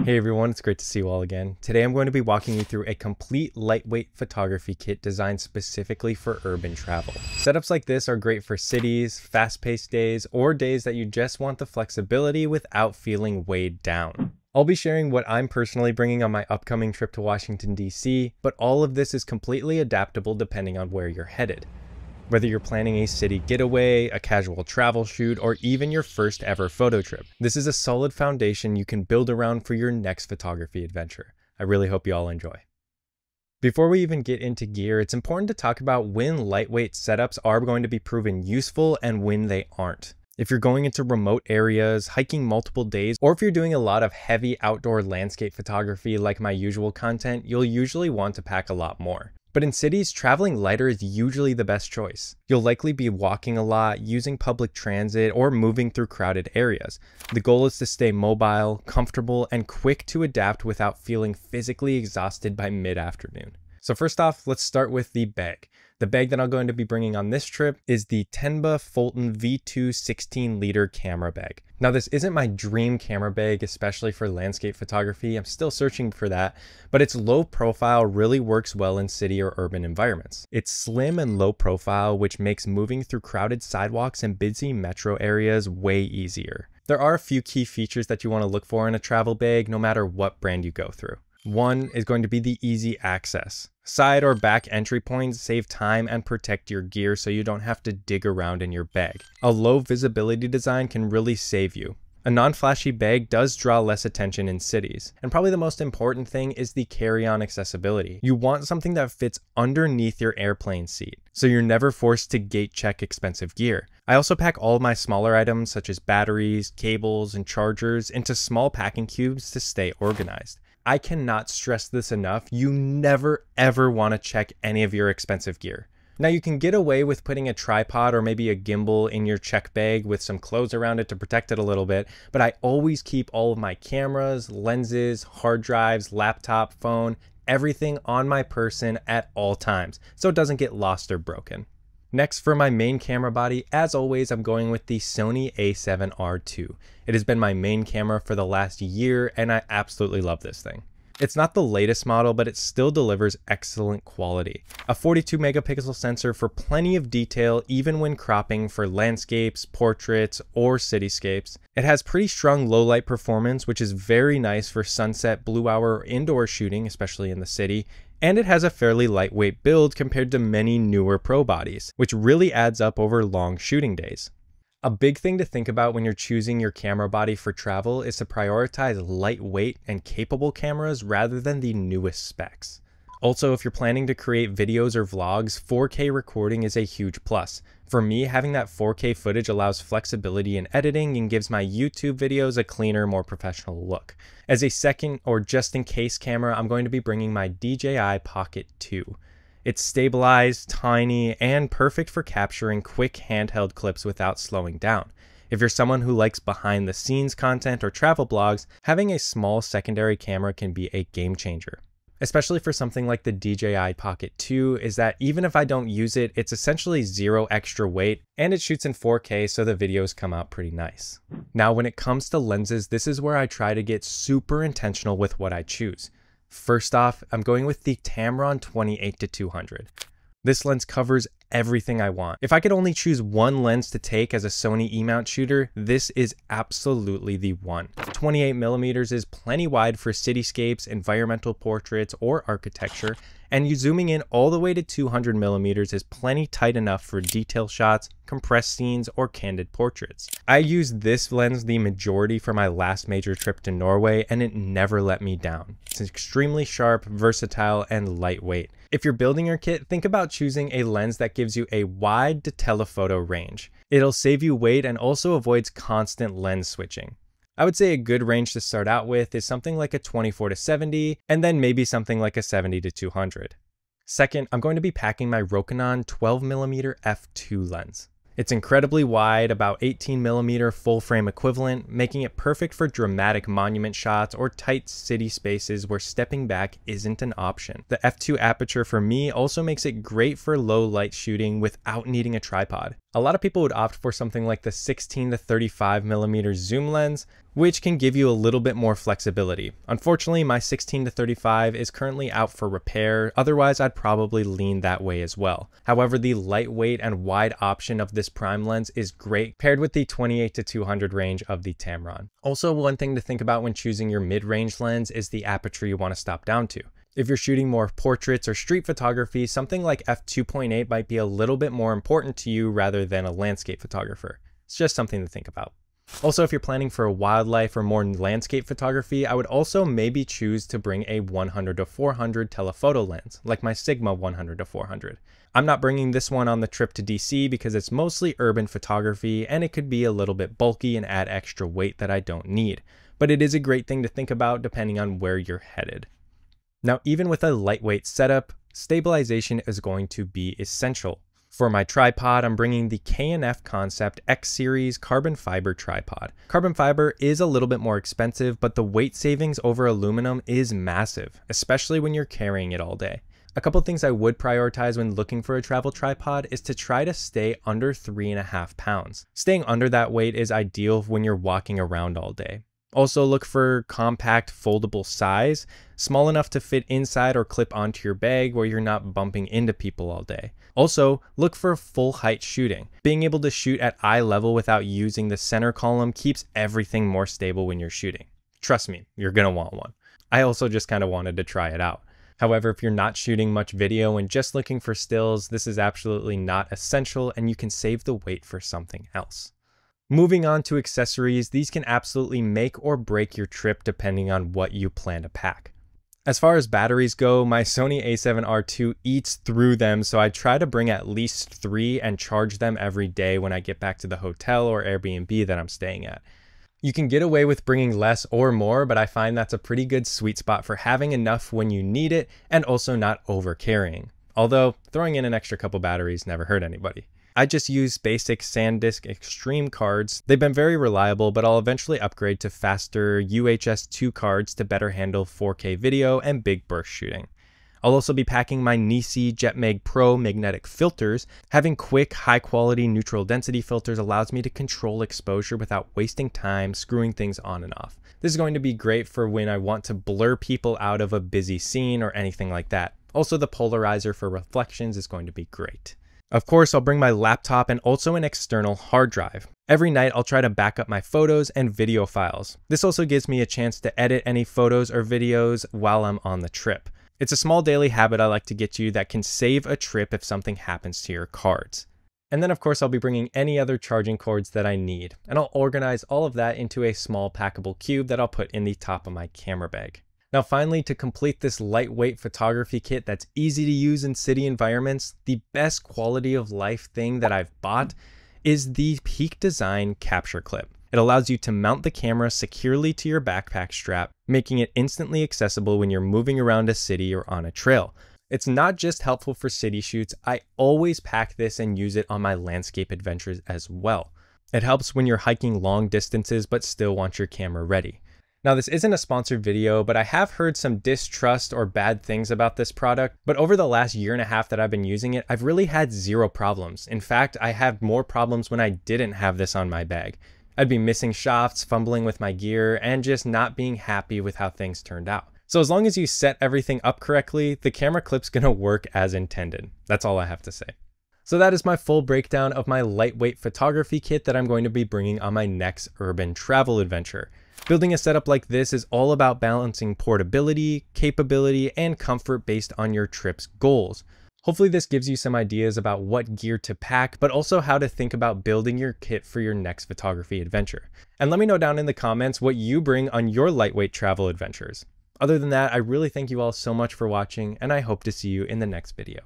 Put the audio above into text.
Hey everyone, it's great to see you all again. Today I'm going to be walking you through a complete lightweight photography kit designed specifically for urban travel. Setups like this are great for cities, fast-paced days, or days that you just want the flexibility without feeling weighed down. I'll be sharing what I'm personally bringing on my upcoming trip to Washington, D.C., but all of this is completely adaptable depending on where you're headed. Whether you're planning a city getaway, a casual travel shoot, or even your first ever photo trip, this is a solid foundation you can build around for your next photography adventure. I really hope you all enjoy. Before we even get into gear, it's important to talk about when lightweight setups are going to be proven useful and when they aren't. If you're going into remote areas, hiking multiple days, or if you're doing a lot of heavy outdoor landscape photography like my usual content, you'll usually want to pack a lot more. But in cities, traveling lighter is usually the best choice. You'll likely be walking a lot, using public transit, or moving through crowded areas. The goal is to stay mobile, comfortable, and quick to adapt without feeling physically exhausted by mid-afternoon. So first off, let's start with the bag. The bag that I'm going to be bringing on this trip is the Tenba Fulton V2 16-liter camera bag. Now this isn't my dream camera bag, especially for landscape photography. I'm still searching for that, but its low profile really works well in city or urban environments. It's slim and low profile, which makes moving through crowded sidewalks and busy metro areas way easier. There are a few key features that you want to look for in a travel bag, no matter what brand you go through. One is going to be the easy access. Side or back entry points save time and protect your gear so you don't have to dig around in your bag. A low visibility design can really save you. A non-flashy bag does draw less attention in cities. And probably the most important thing is the carry-on accessibility. You want something that fits underneath your airplane seat, so you're never forced to gate check expensive gear. I also pack all of my smaller items such as batteries, cables, and chargers into small packing cubes to stay organized. I cannot stress this enough, you never ever want to check any of your expensive gear. Now you can get away with putting a tripod or maybe a gimbal in your check bag with some clothes around it to protect it a little bit, but I always keep all of my cameras, lenses, hard drives, laptop, phone, everything on my person at all times so it doesn't get lost or broken. Next, for my main camera body, as always, I'm going with the Sony a7R II. It has been my main camera for the last year, and I absolutely love this thing. It's not the latest model, but it still delivers excellent quality. A 42 megapixel sensor for plenty of detail, even when cropping for landscapes, portraits, or cityscapes. It has pretty strong low light performance, which is very nice for sunset, blue hour, or indoor shooting, especially in the city. And it has a fairly lightweight build compared to many newer pro bodies, which really adds up over long shooting days. A big thing to think about when you're choosing your camera body for travel is to prioritize lightweight and capable cameras rather than the newest specs. Also, if you're planning to create videos or vlogs, 4K recording is a huge plus. For me, having that 4K footage allows flexibility in editing and gives my YouTube videos a cleaner, more professional look. As a second or just in case camera, I'm going to be bringing my DJI Pocket 2. It's stabilized, tiny, and perfect for capturing quick handheld clips without slowing down. If you're someone who likes behind the scenes content or travel blogs, having a small secondary camera can be a game changer. Especially for something like the DJI Pocket 2 is that even if I don't use it, it's essentially zero extra weight and it shoots in 4K so the videos come out pretty nice. Now when it comes to lenses, this is where I try to get super intentional with what I choose. First off, I'm going with the Tamron 28-200. This lens covers everything I want. If I could only choose one lens to take as a Sony E-mount shooter, this is absolutely the one. 28mm is plenty wide for cityscapes, environmental portraits, or architecture, and you zooming in all the way to 200mm is plenty tight enough for detail shots, compressed scenes, or candid portraits. I used this lens the majority for my last major trip to Norway, and it never let me down. It's extremely sharp, versatile, and lightweight. If you're building your kit, think about choosing a lens that gives you a wide to telephoto range. It'll save you weight and also avoids constant lens switching. I would say a good range to start out with is something like a 24-70 and then maybe something like a 70-200. Second, I'm going to be packing my Rokinon 12mm f2 lens. It's incredibly wide, about 18mm full frame equivalent, making it perfect for dramatic monument shots or tight city spaces where stepping back isn't an option. The f2 aperture for me also makes it great for low light shooting without needing a tripod. A lot of people would opt for something like the 16-35mm zoom lens, which can give you a little bit more flexibility. Unfortunately, my 16-35 is currently out for repair, otherwise I'd probably lean that way as well. However, the lightweight and wide option of this prime lens is great paired with the 28-200 range of the Tamron. Also, one thing to think about when choosing your mid-range lens is the aperture you want to stop down to. If you're shooting more portraits or street photography, something like f2.8 might be a little bit more important to you rather than a landscape photographer. It's just something to think about. Also, if you're planning for a wildlife or more landscape photography, I would also maybe choose to bring a 100-400 telephoto lens, like my Sigma 100-400. I'm not bringing this one on the trip to DC because it's mostly urban photography and it could be a little bit bulky and add extra weight that I don't need. But it is a great thing to think about depending on where you're headed. Now, even with a lightweight setup, stabilization is going to be essential. For my tripod, I'm bringing the K&F Concept X Series carbon fiber tripod. Carbon fiber is a little bit more expensive, but the weight savings over aluminum is massive, especially when you're carrying it all day. A couple things I would prioritize when looking for a travel tripod is to try to stay under 3.5 pounds. Staying under that weight is ideal when you're walking around all day. Also look for compact foldable size, small enough to fit inside or clip onto your bag where you're not bumping into people all day. Also, look for full height shooting. Being able to shoot at eye level without using the center column keeps everything more stable when you're shooting. Trust me, you're gonna want one. I also just kind of wanted to try it out. However, if you're not shooting much video and just looking for stills, this is absolutely not essential and you can save the weight for something else. Moving on to accessories, these can absolutely make or break your trip depending on what you plan to pack. As far as batteries go, my Sony a7R II eats through them, so I try to bring at least 3 and charge them every day when I get back to the hotel or Airbnb that I'm staying at. You can get away with bringing less or more, but I find that's a pretty good sweet spot for having enough when you need it and also not over carrying. Although throwing in an extra couple batteries never hurt anybody. I just use basic SanDisk Extreme cards. They've been very reliable, but I'll eventually upgrade to faster UHS 2 cards to better handle 4K video and big burst shooting. I'll also be packing my Nisi JetMag Pro magnetic filters. Having quick, high-quality neutral density filters allows me to control exposure without wasting time screwing things on and off. This is going to be great for when I want to blur people out of a busy scene or anything like that. Also, the polarizer for reflections is going to be great. Of course, I'll bring my laptop and also an external hard drive. Every night, I'll try to back up my photos and video files. This also gives me a chance to edit any photos or videos while I'm on the trip. It's a small daily habit I like to get you that can save a trip if something happens to your cards. And then of course, I'll be bringing any other charging cords that I need, and I'll organize all of that into a small packable cube that I'll put in the top of my camera bag. Now finally, to complete this lightweight photography kit that's easy to use in city environments, the best quality of life thing that I've bought is the Peak Design Capture Clip. It allows you to mount the camera securely to your backpack strap, making it instantly accessible when you're moving around a city or on a trail. It's not just helpful for city shoots, I always pack this and use it on my landscape adventures as well. It helps when you're hiking long distances but still want your camera ready. Now this isn't a sponsored video, but I have heard some distrust or bad things about this product, but over the last year and a half that I've been using it, I've really had zero problems. In fact, I had more problems when I didn't have this on my bag. I'd be missing shots, fumbling with my gear, and just not being happy with how things turned out. So as long as you set everything up correctly, the camera clip's gonna work as intended. That's all I have to say. So that is my full breakdown of my lightweight photography kit that I'm going to be bringing on my next urban travel adventure. Building a setup like this is all about balancing portability, capability, and comfort based on your trip's goals. Hopefully this gives you some ideas about what gear to pack, but also how to think about building your kit for your next photography adventure. And let me know down in the comments what you bring on your lightweight travel adventures. Other than that, I really thank you all so much for watching, and I hope to see you in the next video.